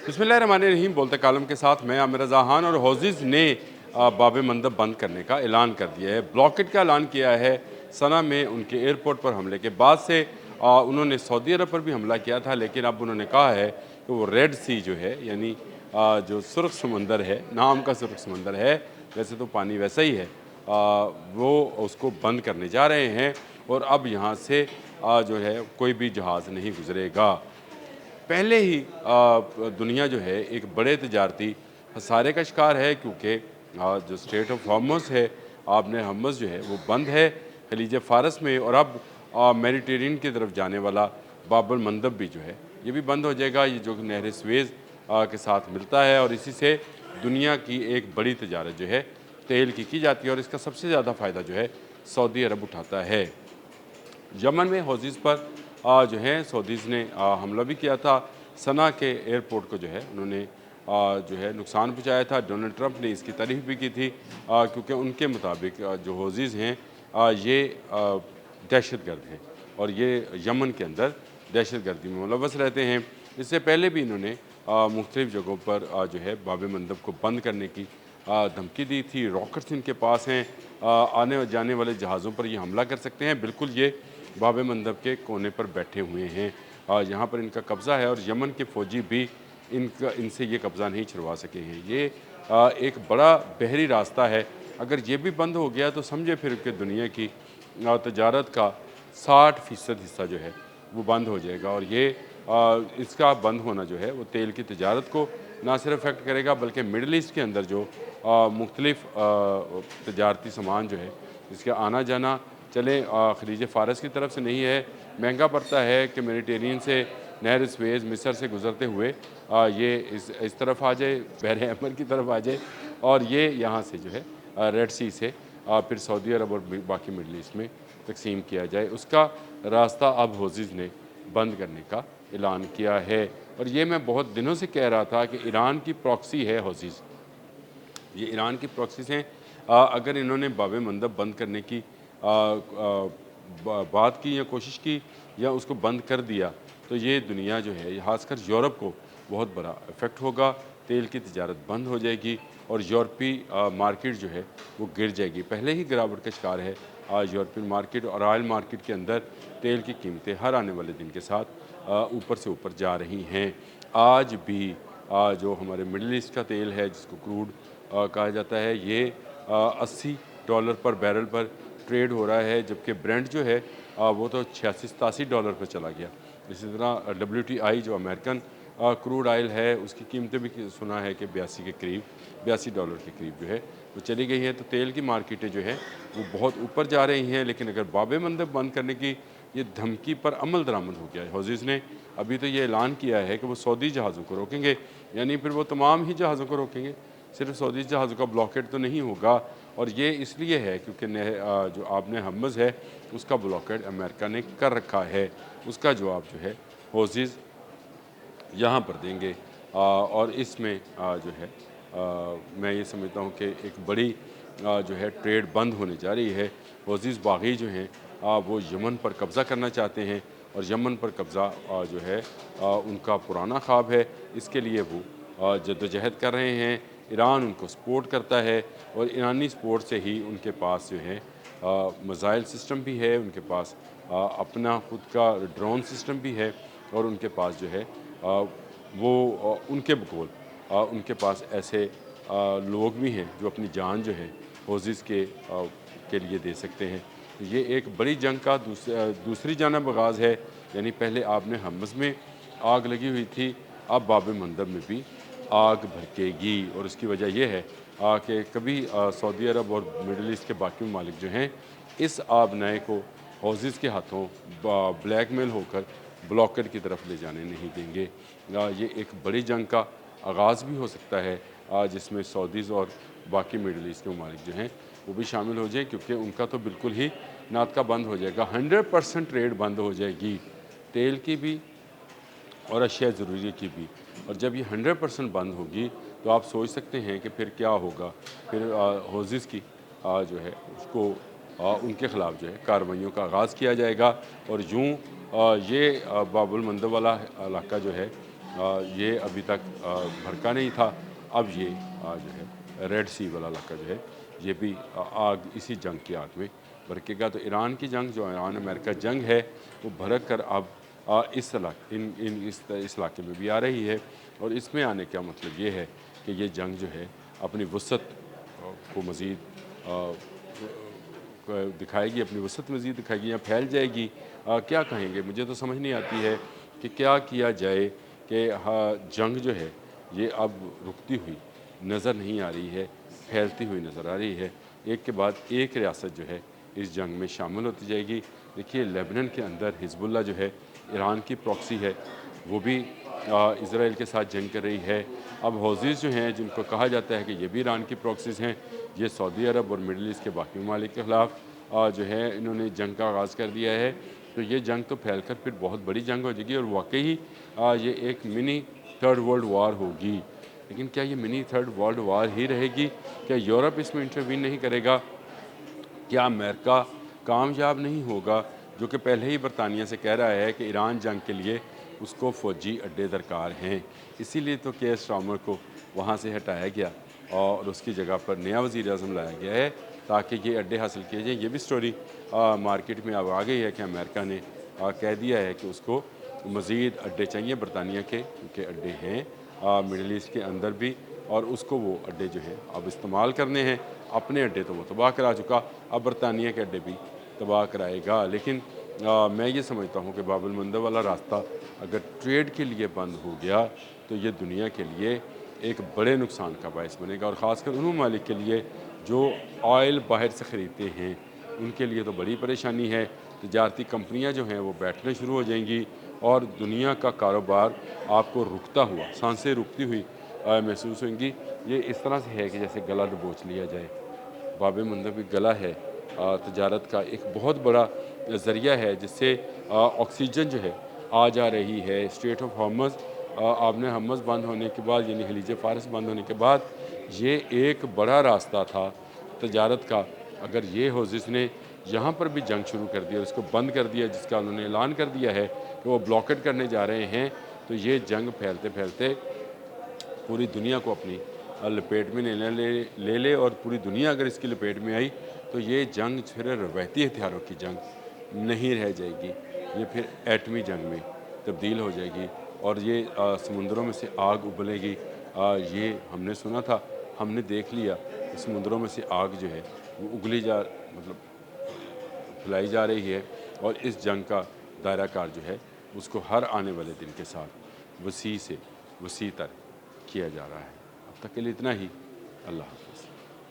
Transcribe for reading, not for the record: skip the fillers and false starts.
बिस्मिल्लाहिर्रहमानिर्रहीम। बोलते कालम के साथ मैं आमिर रज़ा खान। और हौज़िज़ ने बाब मंदब बंद करने का ऐलान कर दिया है। ब्लॉकेट का ऐलान किया है। सना में उनके एयरपोर्ट पर हमले के बाद से उन्होंने सऊदी अरब पर भी हमला किया था, लेकिन अब उन्होंने कहा है कि वो रेड सी जो है, यानी जो सुर्ख समंदर है, नाम का सुर्ख समंदर है, वैसे तो पानी वैसा ही है, वो उसको बंद करने जा रहे हैं। और अब यहाँ से जो है कोई भी जहाज़ नहीं गुजरेगा। पहले ही दुनिया जो है एक बड़े तजारती खसारे का शिकार है, क्योंकि जो स्ट्रेट ऑफ हॉर्मुज़ है, आपने हर्मुज़ जो है वो बंद है खलीज फ़ारस में। और अब मेडिटेरियन की तरफ जाने वाला बाब मंदब भी जो है ये भी बंद हो जाएगा, ये जो नहर स्वेज़ के साथ मिलता है। और इसी से दुनिया की एक बड़ी तजारत जो है तेल की जाती है, और इसका सबसे ज़्यादा फ़ायदा जो है सऊदी अरब उठाता है। यमन में हौज़ीज़ पर जो है सऊदीज़ ने हमला भी किया था। सना के एयरपोर्ट को जो है उन्होंने जो है नुकसान पहुँचाया था। डोनाल्ड ट्रंप ने इसकी तारीफ़ भी की थी, क्योंकि उनके मुताबिक जो हौज़ीज़ हैं ये दहशतगर्द हैं, और ये यमन के अंदर दहशतगर्दी में मुलव्वस रहते हैं। इससे पहले भी इन्होंने मुख्तलिफ़ जगहों पर जो है बाब मंदब को बंद करने की धमकी दी थी। रॉकेट्स इनके पास हैं, आने और जाने वाले जहाज़ों पर ये हमला कर सकते हैं। बिल्कुल ये बाब मंदब के कोने पर बैठे हुए हैं, यहाँ पर इनका कब्ज़ा है, और यमन के फ़ौजी भी इनसे ये कब्ज़ा नहीं छुड़वा सके हैं। ये एक बड़ा बहरी रास्ता है। अगर ये भी बंद हो गया तो समझे फिर कि दुनिया की तजारत का 60% हिस्सा जो है वो बंद हो जाएगा। और ये इसका बंद होना जो है वो तेल की तजारत को ना सिर्फ इफ़ेक्ट करेगा, बल्कि मिडल ईस्ट के अंदर जो मुख्तलिफ़ तजारती सामान जो है इसका आना जाना, चले खलीज फ़ारस की तरफ से नहीं है, महंगा पड़ता है कि मेडिटेरियन से नहर स्वेज़ मिस्र से गुज़रते हुए ये इस तरफ आ जाए, बहर अहमर की तरफ आ जाए, और ये यहाँ से जो है रेड सी से फिर सऊदी अरब और बाकी मिडल ईस्ट में तकसीम किया जाए। उसका रास्ता अब हौज़ीज़ ने बंद करने का ऐलान किया है। और ये मैं बहुत दिनों से कह रहा था कि ईरान की प्रॉक्सी है हौज़ीज़। ये ईरान की प्रॉक्सीज़ हैं। अगर इन्होंने बाब मंदब बंद करने की बात की या कोशिश की या उसको बंद कर दिया, तो ये दुनिया जो है, ख़ासकर यूरोप को बहुत बड़ा इफ़ेक्ट होगा। तेल की तिजारत बंद हो जाएगी और यूरोपीय मार्केट जो है वो गिर जाएगी। पहले ही गिरावट का शिकार है यूरोपियन मार्केट, और ऑयल मार्केट के अंदर तेल की कीमतें हर आने वाले दिन के साथ ऊपर से ऊपर जा रही हैं। आज भी जो हमारे मिडल ईस्ट का तेल है, जिसको क्रूड कहा जाता है, ये $80 पर बैरल पर ट्रेड हो रहा है, जबकि ब्रेंट जो है वो तो $86-87 पर चला गया। इसी तरह WTI जो अमेरिकन क्रूड ऑयल है, उसकी कीमतें भी सुना है कि 82 के करीब, $82 के करीब जो है वो चली गई है। तो तेल की मार्केटें जो है वो बहुत ऊपर जा रही हैं। लेकिन अगर बाब मंदब बंद करने की ये धमकी पर अमल दरामद हो गया है, हौज़ीज़ ने अभी तो ये ऐलान किया है कि वो सऊदी जहाज़ों को रोकेंगे, यानी फिर वो तमाम ही जहाज़ों को रोकेंगे, सिर्फ सऊदी जहाज़ों का ब्लॉकेट तो नहीं होगा। और ये इसलिए है क्योंकि जो आपने हर्मुज़ है उसका ब्लॉकेट अमेरिका ने कर रखा है। उसका जवाब जो है हौज़ीज़ यहाँ पर देंगे। और इसमें जो है मैं ये समझता हूँ कि एक बड़ी जो है ट्रेड बंद होने जा रही है। हौज़ीज़ बागी जो हैं वो यमन पर कब्ज़ा करना चाहते हैं, और यमन पर कब्ज़ा जो है उनका पुराना ख्वाब है। इसके लिए वो जद्दोजहद कर रहे हैं। ईरान उनको सपोर्ट करता है, और ईरानी सपोर्ट से ही उनके पास जो है मिसाइल सिस्टम भी है, उनके पास अपना खुद का ड्रोन सिस्टम भी है, और उनके पास जो है वो उनके बकौल उनके पास ऐसे लोग भी हैं जो अपनी जान जो है हौज़ीज़ के लिए दे सकते हैं। तो ये एक बड़ी जंग का दूसरी जानब आगाज़ है। यानी पहले आपने हम्मस में आग लगी हुई थी, अब बाब मंदब में भी आग भड़केगी। और उसकी वजह यह है कि कभी सऊदी अरब और मिडल ईस्ट के बाकी ममालिक जो हैं इस आबनाए को हौज़ीज़ के हाथों ब्लैकमेल होकर ब्लॉकेट की तरफ ले जाने नहीं देंगे। ये एक बड़ी जंग का आगाज़ भी हो सकता है, जिसमें सऊदीज़ और बाकी मिडल ईस्ट के ममालिक जो हैं वो भी शामिल हो जाए, क्योंकि उनका तो बिल्कुल ही नातका बंद हो जाएगा। 100% ट्रेड बंद हो जाएगी, तेल की भी और अशिया ज़रूरी की भी। और जब ये 100% बंद होगी तो आप सोच सकते हैं कि फिर क्या होगा। फिर हौज़ीज़ की जो है उसको उनके ख़िलाफ़ जो है कार्रवाइयों का आगाज़ किया जाएगा। और यूँ ये बाबुल मंदब वाला इलाका जो है ये अभी तक भड़का नहीं था। अब ये जो है रेड सी वाला इलाका जो है ये भी आग इसी जंग की आग में भड़केगा। तो ईरान की जंग जो ईरान अमेरिका जंग है वो भड़क कर अब इस इस इलाके में भी आ रही है। और इसमें आने का मतलब ये है कि ये जंग जो है अपनी वसअत को मज़ीद दिखाएगी, अपनी वसअत मज़ीद दिखाएगी या फैल जाएगी। क्या कहेंगे, मुझे तो समझ नहीं आती है कि क्या किया जाए कि जंग जो है ये अब रुकती हुई नज़र नहीं आ रही है, फैलती हुई नज़र आ रही है। एक के बाद एक रियासत जो है इस जंग में शामिल होती जाएगी। देखिए लेबनान के अंदर हिजबुल्लाह जो है ईरान की प्रॉक्सी है, वो भी इसराइल के साथ जंग कर रही है। अब हौज़ीज़ जो हैं जिनको कहा जाता है कि ये भी ईरान की प्रॉक्सीज़ हैं, ये सऊदी अरब और मिडल ईस्ट के बाकी ममालिक के ख़िलाफ़ जो है इन्होंने जंग का आगाज़ कर दिया है। तो ये जंग तो फैल कर फिर बहुत बड़ी जंग हो जाएगी और वाकई ही ये एक मिनी थर्ड वर्ल्ड वार होगी। लेकिन क्या ये मिनी थर्ड वर्ल्ड वार ही रहेगी? क्या यूरोप इसमें इंटरवीन नहीं करेगा? क्या अमेरिका कामयाब नहीं होगा, जो कि पहले ही बरतानिया से कह रहा है कि ईरान जंग के लिए उसको फ़ौजी अड्डे दरकार हैं। इसीलिए तो के स्टार्मर को वहाँ से हटाया गया और उसकी जगह पर नया वज़ीर आज़म लाया गया है ताकि ये अड्डे हासिल किए जाएँ। ये भी स्टोरी मार्केट में अब आ गई है कि अमेरिका ने कह दिया है कि उसको मज़ीद अड्डे चाहिए बरतानिया के, क्योंकि अड्डे हैं मिडल ईस्ट के अंदर भी, और उसको वो अड्डे जो हैं अब इस्तेमाल करने हैं। अपने अड्डे तो वो तबाह करा चुका, अब बरतानिया के अड्डे भी तबाह कराएगा। लेकिन मैं ये समझता हूँ कि बाब अल मंदब वाला रास्ता अगर ट्रेड के लिए बंद हो गया तो ये दुनिया के लिए एक बड़े नुकसान का बायस बनेगा, और ख़ासकर उन ममालिक के लिए जो ऑयल बाहर से ख़रीदते हैं, उनके लिए तो बड़ी परेशानी है। तजारती कंपनियां जो हैं वो बैठने शुरू हो जाएंगी और दुनिया का कारोबार आपको रुकता हुआ, सांसें रुकती हुई महसूस होंगी। ये इस तरह से है कि जैसे गला दबोच लिया जाए। बाब मंदब एक गला है, तजारत का एक बहुत बड़ा ज़रिया है जिससे ऑक्सीजन जो है आ जा रही है। स्ट्रेट ऑफ हॉर्मज़ आपने हम्मस बंद होने के बाद, यानी खलीज फ़ारस बंद होने के बाद, ये एक बड़ा रास्ता था तजारत का। अगर ये हौज़िस ने यहाँ पर भी जंग शुरू कर दी और इसको बंद कर दिया, जिसका उन्होंने ऐलान कर दिया है कि वो ब्लॉकेट करने जा रहे हैं, तो ये जंग फैलते फैलते पूरी दुनिया को अपनी लपेट में ले ले और पूरी दुनिया अगर इसकी लपेट में आई तो ये जंग फिर रवायती हथियारों की जंग नहीं रह जाएगी, ये फिर एटमी जंग में तब्दील हो जाएगी और ये समुंदरों में से आग उबलेगी। ये हमने सुना था, हमने देख लिया कि समुंदरों में से आग जो है वो उगली जा मतलब फैलाई जा रही है, और इस जंग का दायरा कार जो है उसको हर आने वाले दिन के साथ वसी से वसी तर किया जा रहा है। अब तक के लिए इतना ही। अल्लाह हाफ़िज़।